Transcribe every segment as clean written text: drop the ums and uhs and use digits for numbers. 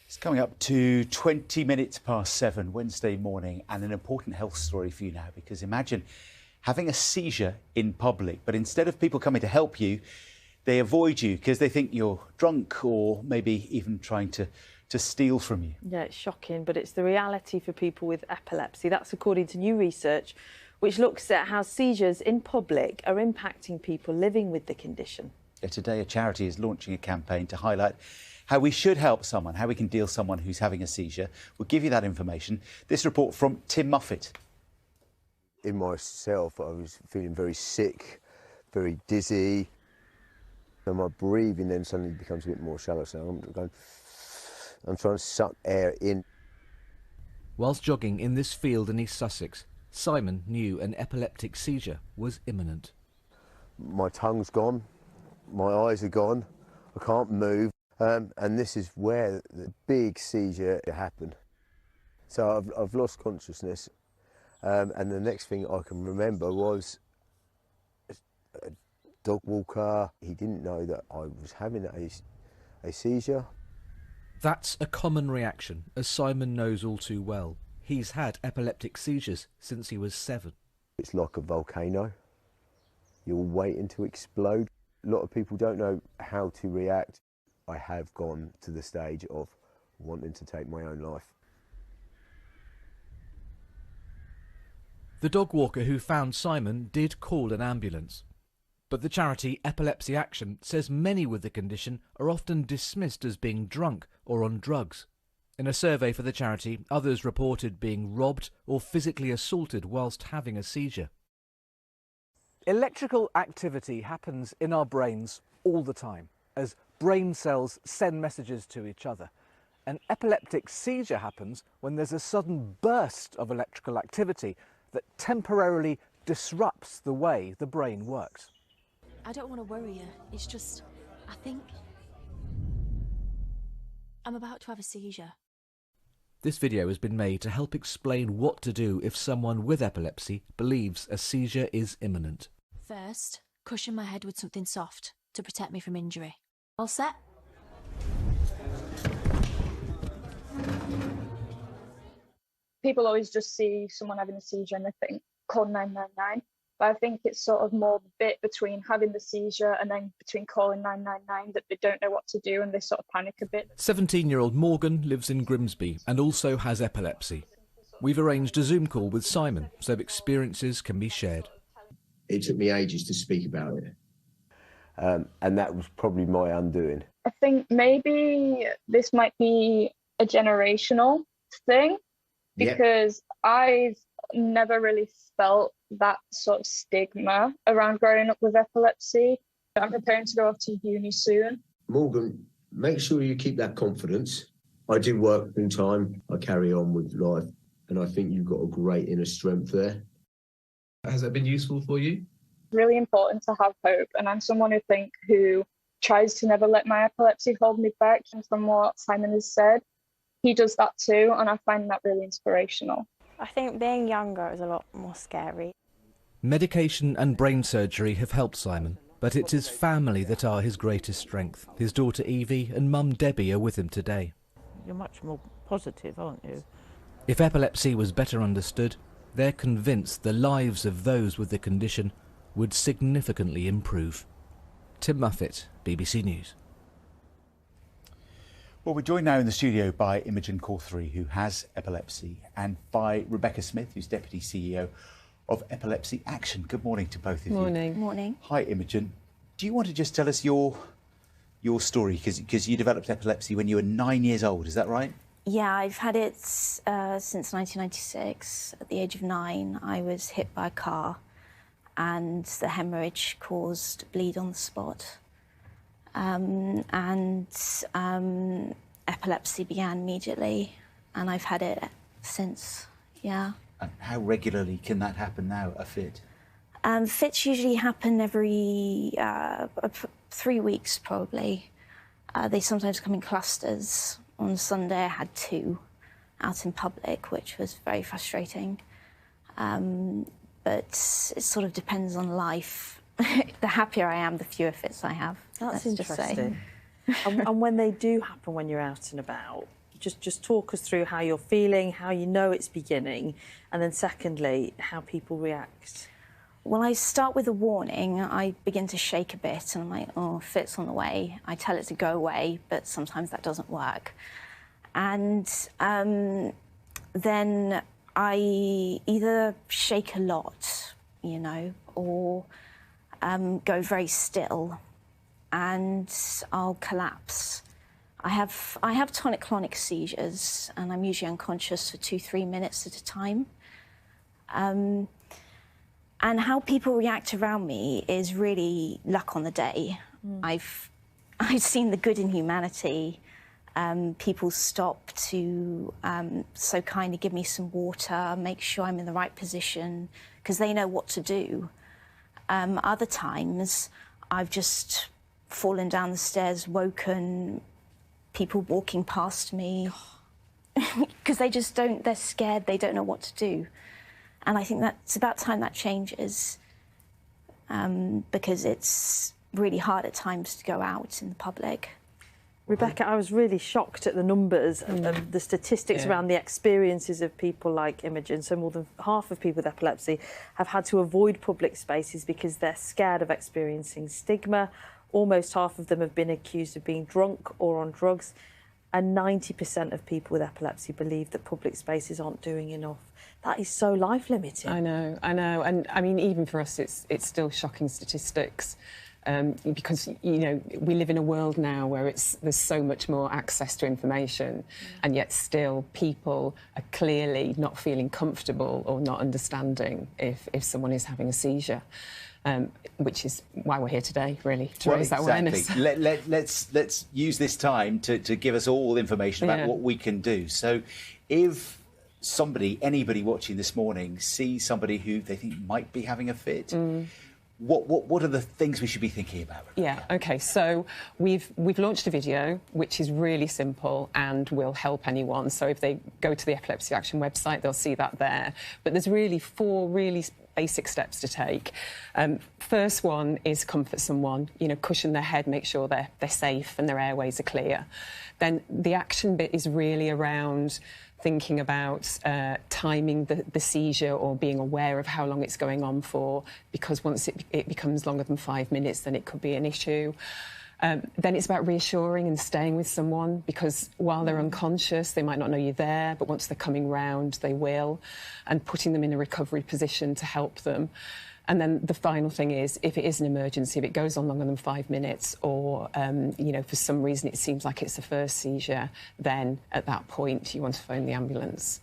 It's coming up to 20 minutes past 7 Wednesday morning, and an important health story for you now, because imagine having a seizure in public, but instead of people coming to help you, they avoid you because they think you're drunk or maybe even trying to steal from you. Yeah, it's shocking, but it's the reality for people with epilepsy. That's according to new research which looks at how seizures in public are impacting people living with the condition. Yeah, today a charity is launching a campaign to highlight how we should help someone, how we can deal someone who's having a seizure. We'll give you that information. This report from Tim Muffet. In myself, I was feeling very sick, very dizzy, and my breathing then suddenly becomes a bit more shallow, so I'm trying to suck air in. Whilst jogging in this field in East Sussex, Simon knew an epileptic seizure was imminent. My tongue's gone, my eyes are gone, I can't move, and this is where the big seizure happened. So I've lost consciousness, and the next thing I can remember was a dog walker. He didn't know that I was having a seizure. That's a common reaction, as Simon knows all too well. He's had epileptic seizures since he was 7. It's like a volcano. You're waiting to explode. A lot of people don't know how to react. I have gone to the stage of wanting to take my own life. The dog walker who found Simon did call an ambulance. But the charity Epilepsy Action says many with the condition are often dismissed as being drunk or on drugs. In a survey for the charity, others reported being robbed or physically assaulted whilst having a seizure. Electrical activity happens in our brains all the time, as brain cells send messages to each other. An epileptic seizure happens when there's a sudden burst of electrical activity that temporarily disrupts the way the brain works. I don't want to worry you, it's just, I think I'm about to have a seizure. This video has been made to help explain what to do if someone with epilepsy believes a seizure is imminent. First, cushion my head with something soft to protect me from injury. All set? People always just see someone having a seizure and they think, call 999. But I think it's sort of more the bit between having the seizure and then between calling 999 that they don't know what to do and they sort of panic a bit. 17-year-old Morgan lives in Grimsby and also has epilepsy. We've arranged a Zoom call with Simon so experiences can be shared. It took me ages to speak about it. And that was probably my undoing. I think maybe this might be a generational thing because I've never really felt that sort of stigma around growing up with epilepsy. I'm preparing to go off to uni soon. Morgan, make sure you keep that confidence. I do work full time, I carry on with life, and I think you've got a great inner strength there. Has that been useful for you? Really important to have hope, and I'm someone who tries to never let my epilepsy hold me back. And from what Simon has said, he does that too, and I find that really inspirational. I think being younger is a lot more scary. Medication and brain surgery have helped Simon, but it's his family that are his greatest strength. His daughter Evie and mum Debbie are with him today. You're much more positive, aren't you? If epilepsy was better understood, they're convinced the lives of those with the condition would significantly improve. Tim Muffet, BBC News. Well, we're joined now in the studio by Imogen, who has epilepsy, and by Rebekah Smith, who's Deputy CEO of Epilepsy Action. Good morning to both of you. Morning. Morning. Hi, Imogen. Do you want to just tell us your story? Because you developed epilepsy when you were 9 years old, is that right? Yeah, I've had it since 1996. At the age of 9, I was hit by a car and the hemorrhage caused bleed on the spot. Epilepsy began immediately, and I've had it since, yeah. And how regularly can that happen now, a fit? Fits usually happen every 3 weeks, probably. They sometimes come in clusters. On Sunday, I had 2 out in public, which was very frustrating. But it sort of depends on life. The happier I am, the fewer fits I have. That's interesting. and when they do happen when you're out and about, Just talk us through how you're feeling, how you know it's beginning, and then secondly, how people react. Well, I start with a warning. I begin to shake a bit and I'm like, oh, fit's on the way. I tell it to go away, but sometimes that doesn't work. And then I either shake a lot, you know, or go very still and I'll collapse. I have tonic-clonic seizures and I'm usually unconscious for 2-3 minutes at a time. And how people react around me is really luck on the day. I've seen the good in humanity. People stop to so kindly give me some water, make sure I'm in the right position, because they know what to do. Other times, I've just fallen down the stairs, woken, people walking past me, because they just don't, they're scared, they don't know what to do. And I think that's about time that changes, because it's really hard at times to go out in the public. Rebekah, I was really shocked at the numbers and the statistics around the experiences of people like Imogen. So more than half of people with epilepsy have had to avoid public spaces because they're scared of experiencing stigma. Almost half of them have been accused of being drunk or on drugs. And 90% of people with epilepsy believe that public spaces aren't doing enough. That is so life-limiting. I know. And I mean, even for us, it's still shocking statistics. Because, you know, we live in a world now where there's so much more access to information, and yet still people are clearly not feeling comfortable or not understanding if someone is having a seizure, which is why we're here today, really, to raise that awareness. Let's use this time to give us all information about what we can do. So if anybody watching this morning sees somebody who they think might be having a fit, what are the things we should be thinking about? Yeah, OK, so we've launched a video which is really simple and will help anyone. So if they go to the Epilepsy Action website, they'll see that there. But there's really 4 really basic steps to take. First one is comfort someone, you know, cushion their head, make sure they're safe and their airways are clear. Then the action bit is really around thinking about timing the seizure or being aware of how long it's going on for, because once it becomes longer than 5 minutes, then it could be an issue. Then it's about reassuring and staying with someone, because while they're unconscious, they might not know you're there, but once they're coming round, they will, and putting them in a recovery position to help them. And then the final thing is, if it is an emergency, if it goes on longer than 5 minutes or, you know, for some reason it seems like it's the first seizure, then at that point you want to phone the ambulance.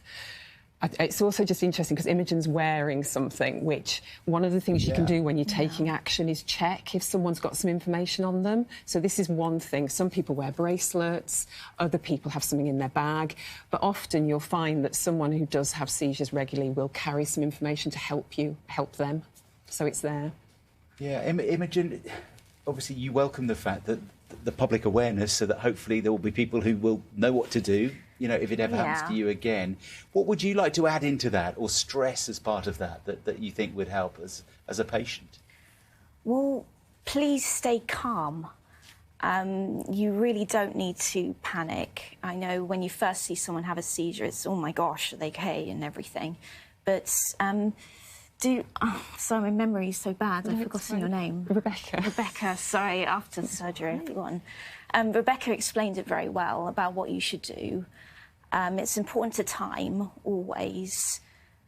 It's also just interesting because Imogen's wearing something, which one of the things you can do when you're taking action is check if someone's got some information on them. So this is one thing. Some people wear bracelets, other people have something in their bag, but often you'll find that someone who does have seizures regularly will carry some information to help them. So it's there. Yeah, Imogen, obviously you welcome the fact that the public awareness, so that hopefully there will be people who will know what to do, you know, if it ever happens to you again. What would you like to add into that or stress as part of that you think would help as a patient? Well, please stay calm. You really don't need to panic. I know when you first see someone have a seizure, it's, oh my gosh, are they okay and everything. But sorry, my memory is so bad. I've forgotten your name. Rebekah. Rebekah, sorry, after the surgery, everyone. Rebekah explained it very well about what you should do. It's important to time, always,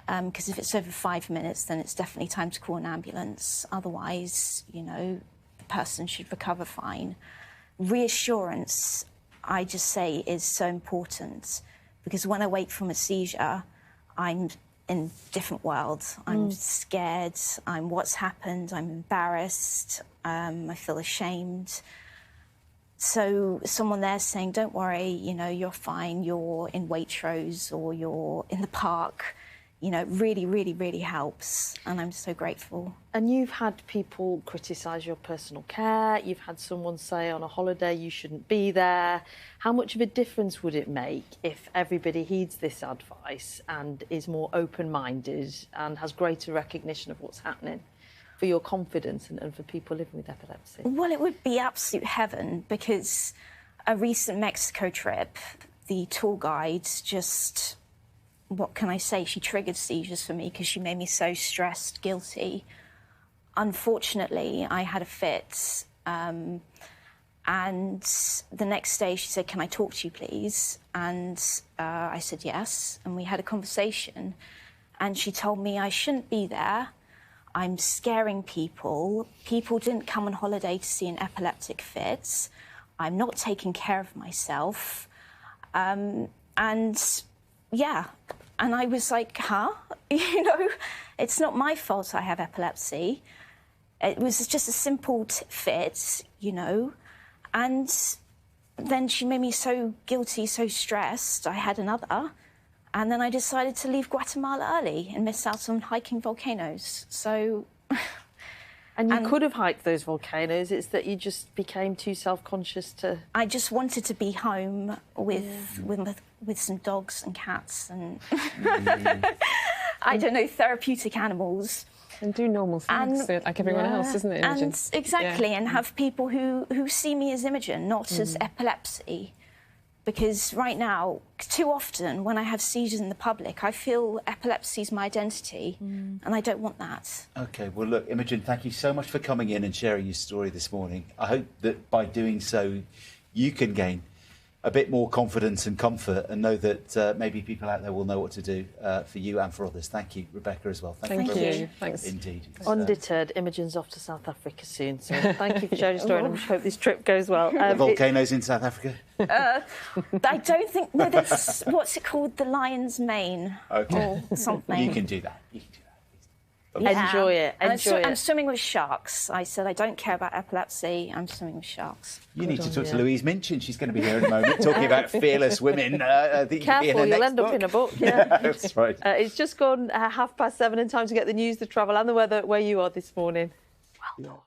because if it's over 5 minutes, then it's definitely time to call an ambulance. Otherwise, you know, the person should recover fine. Reassurance, I just say, is so important, because when I wake from a seizure, I'm in a different world. I'm scared, what's happened, I'm embarrassed, I feel ashamed. So someone there saying, don't worry, you know, you're fine, you're in Waitrose or you're in the park, you know, really, really, really helps, and I'm so grateful. And you've had people criticise your personal care, you've had someone say on a holiday you shouldn't be there. How much of a difference would it make if everybody heeds this advice and is more open-minded and has greater recognition of what's happening for your confidence and for people living with epilepsy? Well, it would be absolute heaven, because a recent Mexico trip, the tour guide just, what can I say? She triggered seizures for me because she made me so stressed, guilty. Unfortunately, I had a fit. And the next day she said, "Can I talk to you, please?" And I said yes. And we had a conversation. And she told me I shouldn't be there. I'm scaring people. People didn't come on holiday to see an epileptic fit. I'm not taking care of myself. And yeah, and I was like, huh? You know, it's not my fault I have epilepsy. It was just a simple fit, you know. And then she made me so guilty, so stressed. I had another. And then I decided to leave Guatemala early and miss out on hiking volcanoes. So... And you could have hiked those volcanoes, it's that you just became too self-conscious to... I just wanted to be home with some dogs and cats and, I don't know, therapeutic animals. And do normal things like everyone else, isn't it, Imogen? And exactly, and have people who see me as Imogen, not as epilepsy. Because right now, too often, when I have seizures in the public, I feel epilepsy is my identity, and I don't want that. OK, well, look, Imogen, thank you so much for coming in and sharing your story this morning. I hope that by doing so, you can gain a bit more confidence and comfort and know that maybe people out there will know what to do for you and for others. Thank you, Rebekah, as well. Thank you. Thank you. Thanks. Indeed. Undeterred, Imogen's off to South Africa soon, so thank you for sharing your story and I hope this trip goes well. The volcanoes in South Africa? I don't think... No, that's... What's it called? The Lion's Mane. OK. Or something. You can do that. You can do that. Yeah. Enjoy it. Enjoy it. I'm swimming with sharks. I said I don't care about epilepsy. I'm swimming with sharks. You need to talk to Louise Minchin. She's going to be here in a moment talking about fearless women. Careful, you'll end up in a book. Yeah, that's right. It's just gone 7:30 and time to get the news, the travel and the weather where you are this morning. Well done.